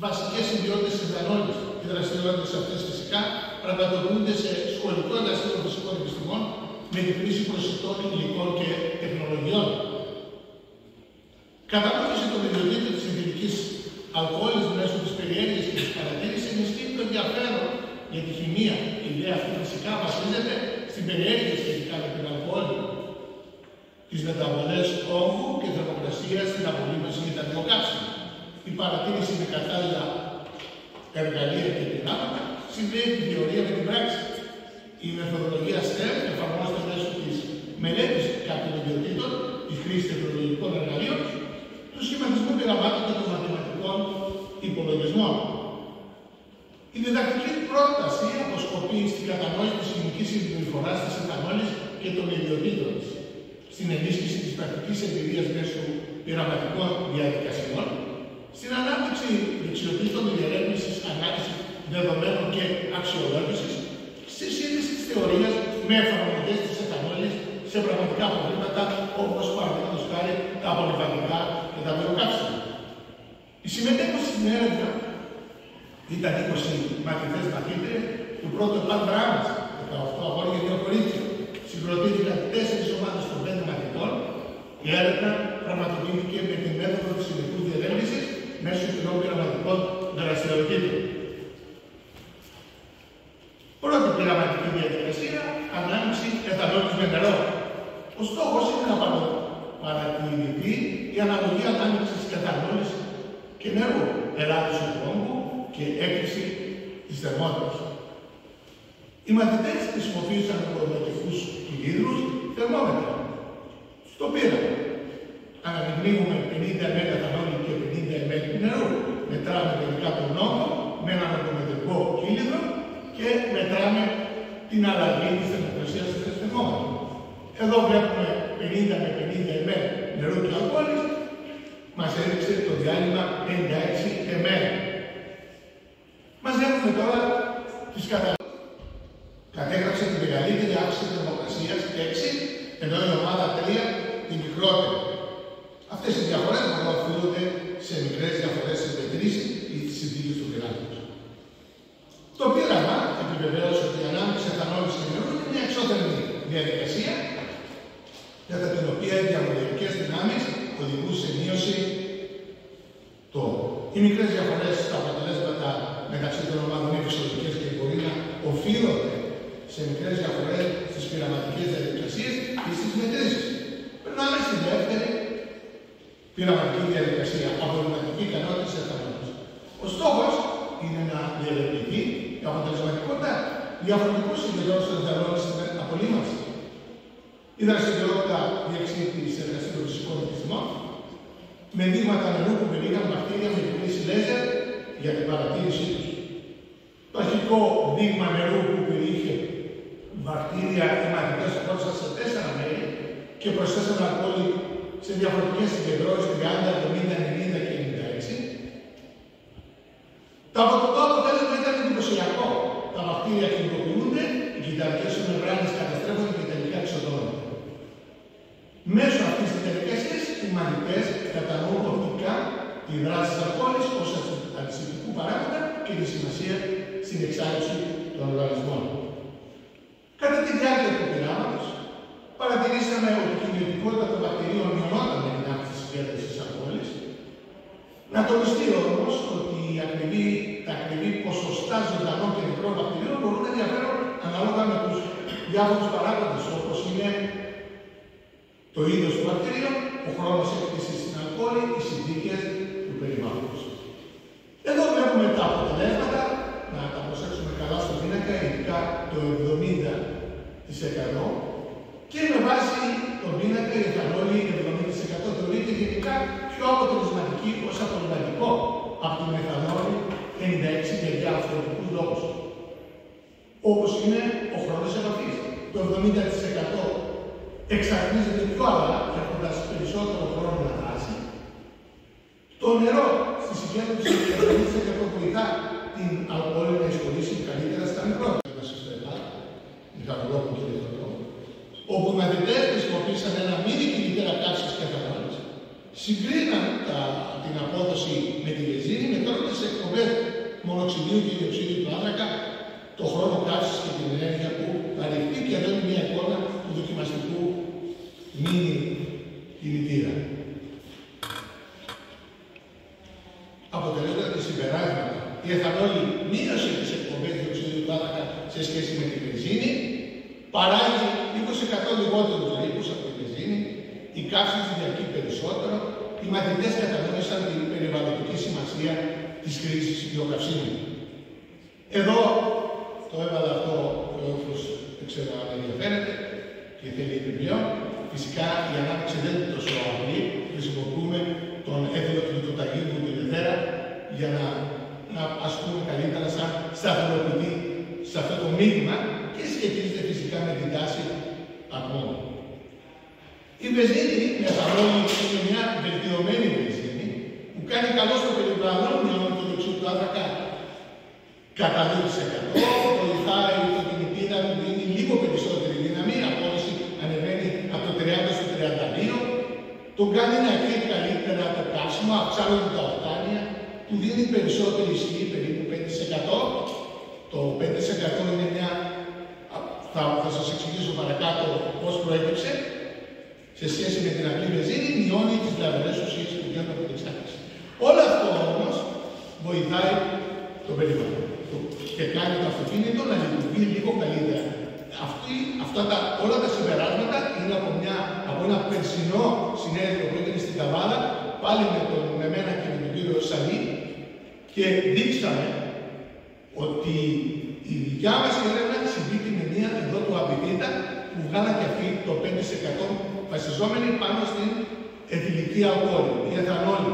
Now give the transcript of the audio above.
βασικές ιδιότητες της εθανόλης. Οι δραστηριότητες αυτές φυσικά πραγματοποιούνται σε σχολικό εργαστήριο φυσικών επιστημών με τη χρήση προσιτών υλικών και τεχνολογιών. Κατανόηση των ιδιωτήτων της συνθετικής αλκοόλης μέσω της περιέργειας και της παρατήρησης ενισχύει το ενδιαφέρον για τη χημεία. Η ιδέα αυτή φυσικά βασίζεται στην περιέργεια σχετικά με την αλκοόλη, τις μεταβολές όγκου και θερμοκρασίας στην απολύμνωση και τα βιοκαύσιμα. Η παρατήρηση με κατάλληλα εργαλεία και πειράματα συνδέει τη θεωρία με την πράξη. Η μεθοδολογία STEM εφαρμόζεται μέσω της μελέτης κάποιων ιδιωτήτων, τη χρήση τεχνολογικών εργαλείων, του σχηματισμού πειραμάτων και των μαθηματικών υπολογισμών. Η διδακτική πρόταση αποσκοπεί στην κατανόηση της χημικής συμπεριφοράς της εθανόλης και των ιδιωτήτων της, στην ενίσχυση της πρακτικής εμπειρίας μέσω πειραματικών διαδικασιών, στην ανάπτυξη δεξιοτήτων διερεύνησης, ανάλυσης δεδομένων και αξιολόγησης, στη σύνδεση της θεωρίας με εφαρμογές της εθανόλης σε πραγματικά προβλήματα όπως παραδείγματος χάρη τα απολυβατικά και τα βιοκαύσιμα. Οι συμμετέχοντες στην έρευνα ήταν 20 μαθητές μαθήτρες του πρώτου επάνδράμας, 18 αγόρια και 2 κορίτσια. Συγκροτήθηκαν 4 ομάδες των 5 μαθητών. Η έρευνα πραγματοποιήθηκε με τη μέθοδο της ειδικού διερεύνησης μέσω των πειραματικών δραστηριοτήτων. Πρώτη πειραματική διαδικασία, ανάμειξη εθανόλης με νερό. Ο στόχος είναι να παρατηρηθεί η αναλογία ανάμειξης εθανόλης και νερού, ελάττωση του όγκου και έκρηξη της θερμότητας. Οι μαθητές χρησιμοποίησαν χρωματικούς κυλίδρους θερμόμετρα. Στο πείραμα αναμειγνύουμε 50 ml εθανόλη και 50 ml νερού. Μετράμε τελικά τον όγκο με έναν ατομετρικό κύλιδρο και μετράμε την αλλαγή της θερμοκρασίας της θερμόμετρα. Εδώ βλέπουμε 50 με 50 ml νερού και αλκοόλης. Μας έδειξε το διάλειμμα 56 ml. Μαζεύουμε τώρα τις καταγραφές. Κατέγραψε τη μεγαλύτερη αύξηση της θερμοκρασίας 6, ενώ η ομάδα 3 τη μικρότερη. Αυτές οι διαφορές μπορούν να οφείλονται σε μικρές διαφορές στις μετρήσεις ή τις συνθήκες του πειράματος. Το πείραμα επιβεβαίωσε ότι η ανάμειξη εθανόλης και νερού είναι μια εξώθερμη διαδικασία, κατά την οποία οι διαμοριακές δυνάμεις οδηγούν σε μείωση τόνου. Οι μικρές διαφορές στα αποτελέσματα μεταξύ των ομάδων είναι φυσιολογικές και μπορεί να οφείλονται σε μικρές διαφορές στις πειραματικές διαδικασίες και στις μετρήσεις. Περνάμε στη δεύτερη πειραματική διαδικασία, απολυματική ικανότητα της εθανόλης. Ο στόχος είναι να διερευνηθεί η αποτελεσματικότητα διαφορετικών συγκεντρώσεων της εθανόλης στην απολύμανση. Η δραστηριότητα διεξήχθη σε εργαστήριο φυσικών επιστημών με δείγματα νερού που περιείχαν βακτήρια με χρήση λέιζερ για την παρατήρησή τους. Το αρχικό δείγμα νερού που περιείχε βακτήρια οι μαθητές χώρισαν σε 4 μέρη και προσθέσαν αλκοόλη σε διαφορετικές συγκεντρώσεις 30, 70, 90 και 96. Το αποτέλεσμα ήταν εντυπωσιακό. Τα βακτήρια κινητοποιούνται, οι κυταρικές μεμβράνες καταστρέφονται και τελικά εξοδώνονται. Μέσω αυτής της διαδικασίας, οι μαθητές κατανοούν οπτικά τη δράση της αλκοόλης ως αντισηπτικού παράγοντα και τη σημασία στην εξάρτηση των οργανισμών. Κατά τη διάρκεια του πειράματος, παρατηρήσαμε ότι η κινητικότητα των βακτηρίων μειωνόταν με την αύξηση της συγκέντρωσης της αλκοόλης. Να τονιστεί όμως ότι τα ακριβή ποσοστά ζωντανών και νεκρών βακτηρίων μπορούν να διαφέρουν ανάλογα με τους διάφορους παράγοντες, όπως είναι το είδος του βακτηρίων, ο χρόνος έκθεσης στην αλκοόλη, οι συνθήκες του περιβάλλοντος. Εδώ βλέπουμε τα αποτελέσματα, να τα προσέξουμε καλά στο πίνακα, ειδικά το 70%. Και με βάση τον πίνακα η εθανόλη 70% θεωρείται γενικά πιο αποτελεσματική ως απολυματικό από την εθανόλη 96 για διαφορετικούς λόγους. Όπως είναι ο χρόνος επαφής. Το 70% εξαρτίζεται πιο αργά, έχοντας περισσότερο χρόνο να δράσει. Το νερό στη συγκέντρωση του 70% βοηθά την αλκοόλη να εισχωρήσει καλύτερα στα μικρότερα. Όπου οι μαθητές χρησιμοποίησαν ένα μήνυ κινητήρα καύσης και εθανόλης, συγκρίναν την απόδοση με τη βενζίνη μετρώντας εκπομπές οξυδίου και διοξείδιου του άνθρακα, το χρόνο καύσης και την ενέργεια που θα ρηχτεί, και εδώ είναι μια εικόνα του δοκιμαστικού μίνι κινητήρα. Αποτελέσματα και συμπεράσματα. Η εθανόλη μείωσε τις εκπομπές διοξείδιου του άνθρακα σε σχέση με τη βενζίνη, παράγει 20% λιγότερους ρήπους από τη βενζίνη, η καύση διαρκεί περισσότερο, οι μαθητές κατανόησαν την περιβαλλοντική σημασία της χρήσης βιοκαυσίμων. Εδώ το έβαλα αυτό, όπως δεν ξέρω αν ενδιαφέρεται και θέλει επιπλέον. Φυσικά η ανάπτυξη δεν είναι τόσο απλή. Χρησιμοποιούμε τον έθιλο του λιτοταγίνου την Δευτέρα για να ας πούμε καλύτερα σαν σταθεροποιητή σε αυτό το μείγμα και σχετίζεται φυσικά με την τάση αγώνων. Η βενζίνη με εθανόλη είναι μια βελτιωμένη βενζίνη που κάνει καλό στο περιβάλλον, μειώνει το διοξείδιο του άνθρακα κατά 2%, βοηθάει το κινητήρα που δίνει λίγο περισσότερη δύναμη, η απόδοση ανεβαίνει από το 30 στο 32, τον κάνει να εκρίνει καλύτερα το καύσιμο, αυξάνονται τα οκτάνια, του δίνει περισσότερη ισχύ, περίπου 5%. Το 5% είναι μια, θα σας εξηγήσω παρακάτω πώς προέκυψε, σε σχέση με την απλή βενζίνη, μειώνει τις βλαβερές ουσίες που βγαίνουν από την εξάρτηση. Όλο αυτό όμως βοηθάει το περιβάλλον και κάνει το αυτοκίνητο να λειτουργεί λίγο καλύτερα. Όλα τα συμπεράσματα είναι από ένα περσινό συνέδριο που έγινε στην Καβάλα, πάλι με μένα και με τον κύριο Σαλή, και δείξαμε ότι η δικιά μας έρευνα συμπίπτει με μία εδώ του Αμπιτήτα που βγάλα και αυτή το 5% βασιζόμενη πάνω στην εθιλική αλκοόλη, η εθανόλη.